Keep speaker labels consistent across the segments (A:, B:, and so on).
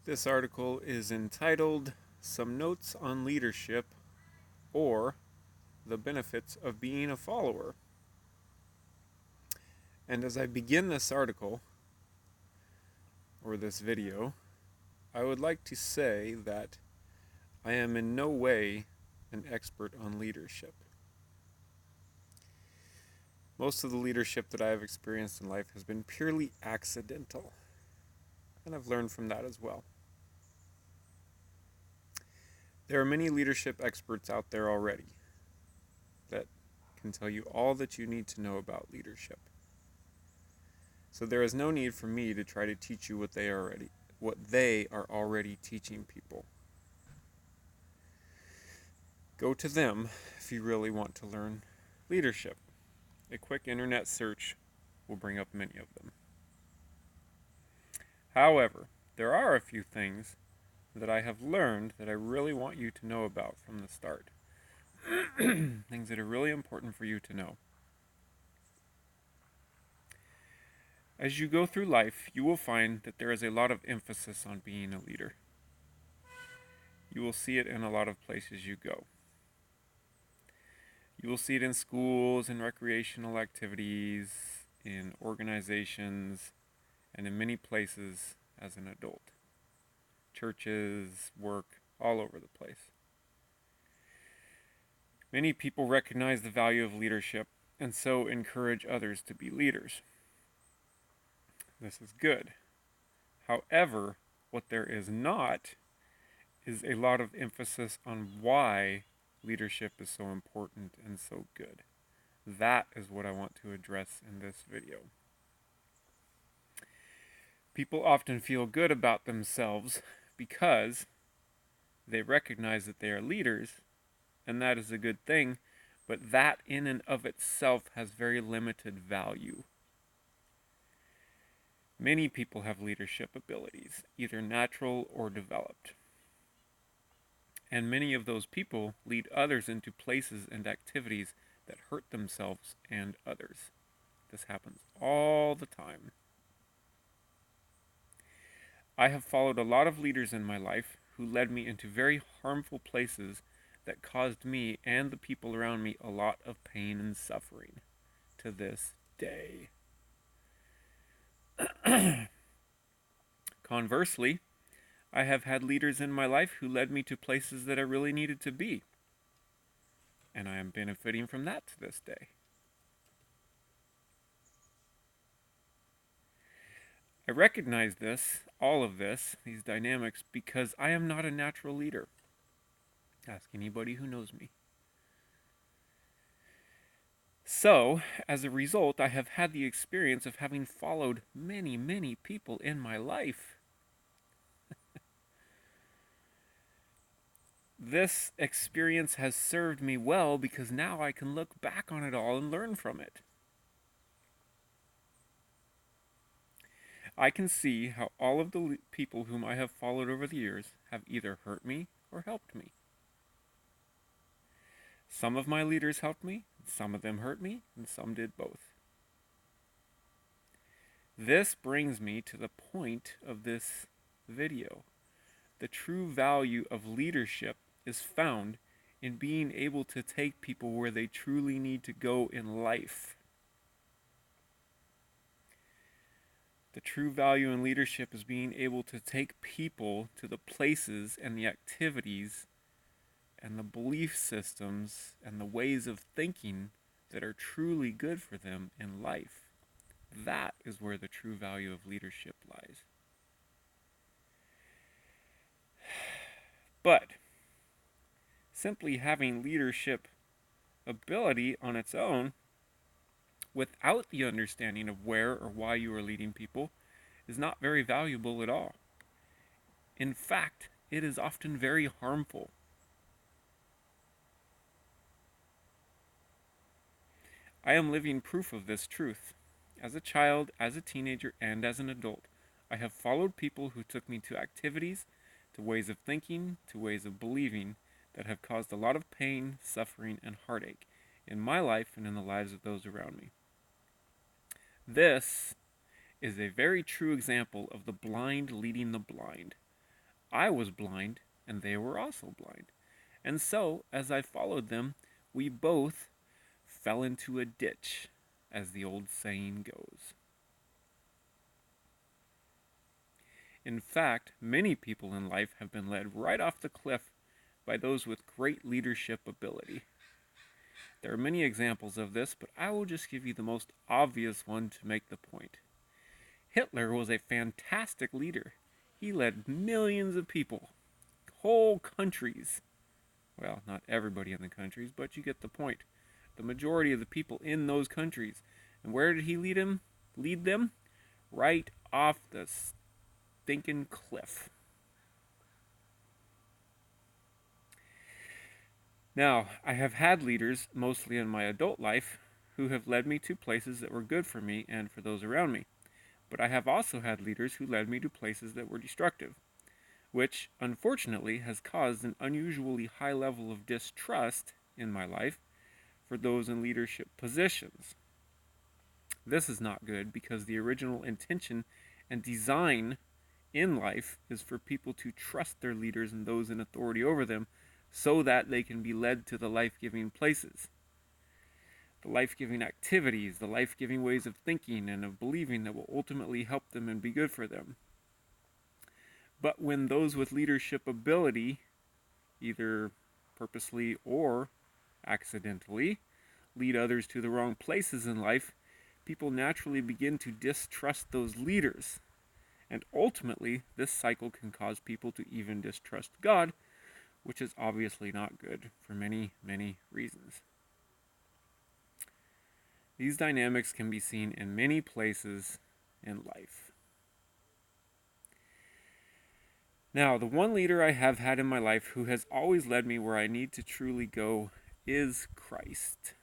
A: This article is entitled Some Notes on Leadership or The Benefits of Being a Follower. And as I begin this article, or this video, I would like to say that I am in no way an expert on leadership. Most of the leadership that I have experienced in life has been purely accidental, and I've learned from that as well. There are many leadership experts out there already that can tell you all that you need to know about leadership. So there is no need for me to try to teach you what they are already teaching people. Go to them if you really want to learn leadership. A quick internet search will bring up many of them. However, there are a few things that I have learned that I really want you to know about from the start. Things that are really important for you to know. As you go through life, you will find that there is a lot of emphasis on being a leader. You will see it in a lot of places you go. You will see it in schools, in recreational activities, in organizations, and in many places as an adult. Churches, work, all over the place. Many people recognize the value of leadership and so encourage others to be leaders. This is good. However, what there is not is a lot of emphasis on why leadership is so important and so good. That is what I want to address in this video. People often feel good about themselves because they recognize that they are leaders, and that is a good thing, but that in and of itself has very limited value. Many people have leadership abilities, either natural or developed. And many of those people lead others into places and activities that hurt themselves and others. This happens all the time. I have followed a lot of leaders in my life who led me into very harmful places that caused me and the people around me a lot of pain and suffering to this day. Conversely, I have had leaders in my life who led me to places that I really needed to be. And I am benefiting from that to this day. I recognize this, all of this, these dynamics, because I am not a natural leader. Ask anybody who knows me. So, as a result, I have had the experience of having followed many, many people in my life. This experience has served me well because now I can look back on it all and learn from it. I can see how all of the people whom I have followed over the years have either hurt me or helped me. Some of my leaders helped me, some of them hurt me, and some did both. This brings me to the point of this video. The true value of leadership is found in being able to take people where they truly need to go in life. The true value in leadership is being able to take people to the places and the activities and the belief systems and the ways of thinking that are truly good for them in life. That is where the true value of leadership lies. But simply having leadership ability on its own, without the understanding of where or why you are leading people, is not very valuable at all. In fact, it is often very harmful. I am living proof of this truth. As a child, as a teenager, and as an adult, I have followed people who took me to activities, to ways of thinking, to ways of believing that have caused a lot of pain, suffering, and heartache in my life and in the lives of those around me. This is a very true example of the blind leading the blind. I was blind, and they were also blind. And so, as I followed them, we both fell into a ditch, as the old saying goes. In fact, many people in life have been led right off the cliff by those with great leadership ability. There are many examples of this, but I will just give you the most obvious one to make the point. Hitler was a fantastic leader. He led millions of people, whole countries. Well, not everybody in the countries, but you get the point. The majority of the people in those countries. And where did he lead them? Right off the stinking cliff. Now, I have had leaders, mostly in my adult life, who have led me to places that were good for me and for those around me. But I have also had leaders who led me to places that were destructive, which, unfortunately, has caused an unusually high level of distrust in my life for those in leadership positions. This is not good because the original intention and design in life is for people to trust their leaders and those in authority over them so that they can be led to the life-giving places, the life-giving activities, the life-giving ways of thinking and of believing that will ultimately help them and be good for them. But when those with leadership ability, either purposely or accidentally, lead others to the wrong places in life, people naturally begin to distrust those leaders. And ultimately, this cycle can cause people to even distrust God, which is obviously not good for many, many reasons. These dynamics can be seen in many places in life. Now, the one leader I have had in my life who has always led me where I need to truly go is Christ.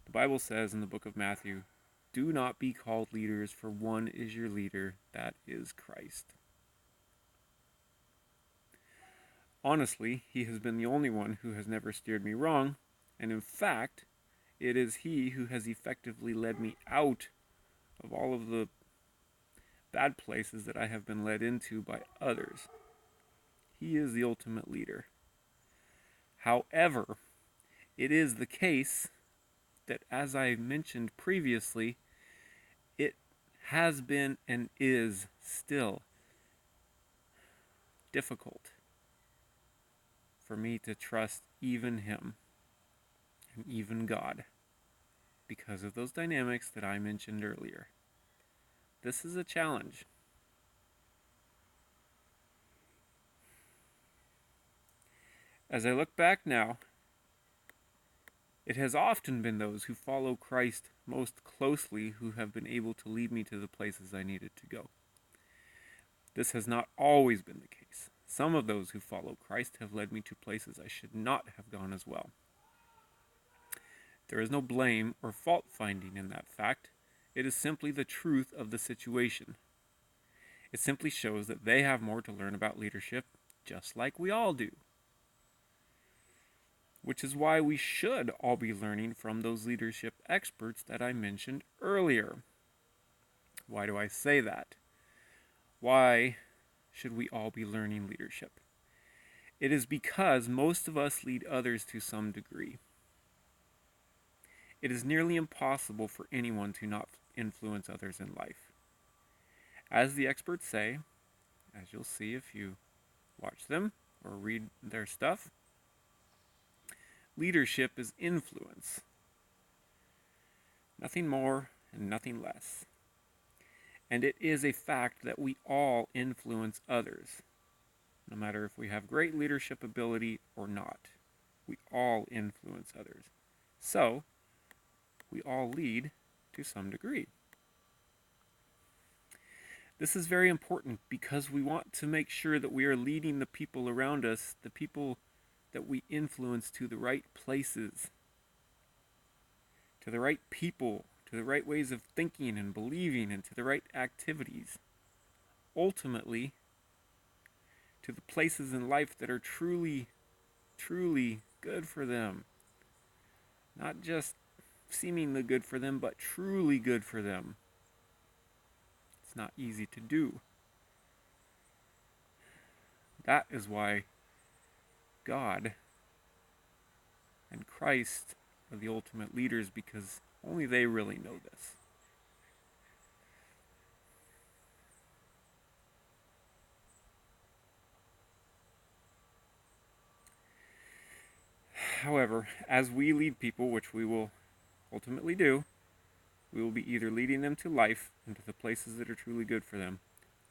A: The Bible says in the book of Matthew, "Do not be called leaders, for one is your leader, that is Christ." Honestly, he has been the only one who has never steered me wrong, and in fact, it is he who has effectively led me out of all of the bad places that I have been led into by others. He is the ultimate leader. However, it is the case that, as I mentioned previously, it has been and is still difficult for me to trust even him and even God because of those dynamics that I mentioned earlier. This is a challenge. As I look back now, it has often been those who follow Christ most closely who have been able to lead me to the places I needed to go. This has not always been the case. Some of those who follow Christ have led me to places I should not have gone as well. There is no blame or fault finding in that fact. It is simply the truth of the situation. It simply shows that they have more to learn about leadership, just like we all do. Which is why we should all be learning from those leadership experts that I mentioned earlier. Why do I say that? Why should we all be learning leadership? It is because most of us lead others to some degree. It is nearly impossible for anyone to not influence others in life. As the experts say, as you'll see if you watch them or read their stuff, leadership is influence. Nothing more and nothing less. And it is a fact that we all influence others, no matter if we have great leadership ability or not. We all influence others. So, we all lead to some degree. This is very important because we want to make sure that we are leading the people around us, the people that we influence, to the right places, to the right people, to the right ways of thinking and believing, and to the right activities. Ultimately, to the places in life that are truly, truly good for them. Not just seemingly good for them, but truly good for them. It's not easy to do. That is why God and Christ are the ultimate leaders, because only they really know this. However, as we lead people, which we will ultimately do, we will be either leading them to life, into the places that are truly good for them,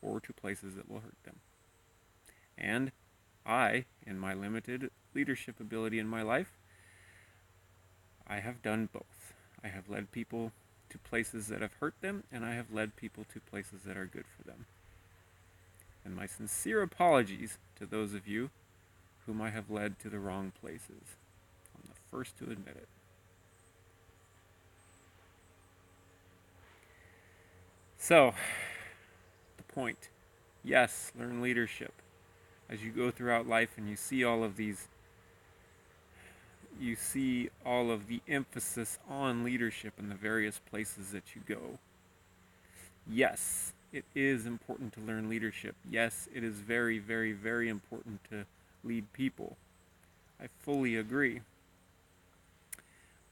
A: or to places that will hurt them. And I, in my limited leadership ability in my life, I have done both. I have led people to places that have hurt them, and I have led people to places that are good for them. And my sincere apologies to those of you whom I have led to the wrong places. I'm the first to admit it. So, the point. Yes, learn leadership. As you go throughout life and you see all of these, you see all of the emphasis on leadership in the various places that you go. Yes, it is important to learn leadership. Yes, it is very, very, very important to lead people. I fully agree.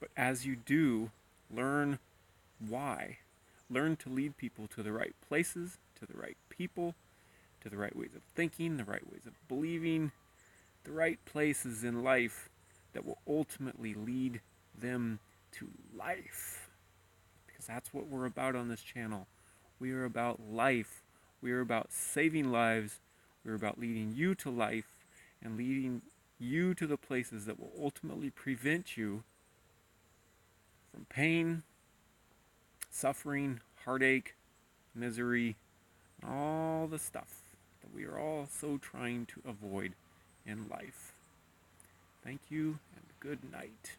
A: But as you do, learn why. Learn to lead people to the right places, to the right people, to the right ways of thinking, the right ways of believing, the right places in life that will ultimately lead them to life. Because that's what we're about on this channel. We are about life. We are about saving lives. We're about leading you to life and leading you to the places that will ultimately prevent you from pain, suffering, heartache, misery, and all the stuff that we are all so trying to avoid in life. Thank you and good night.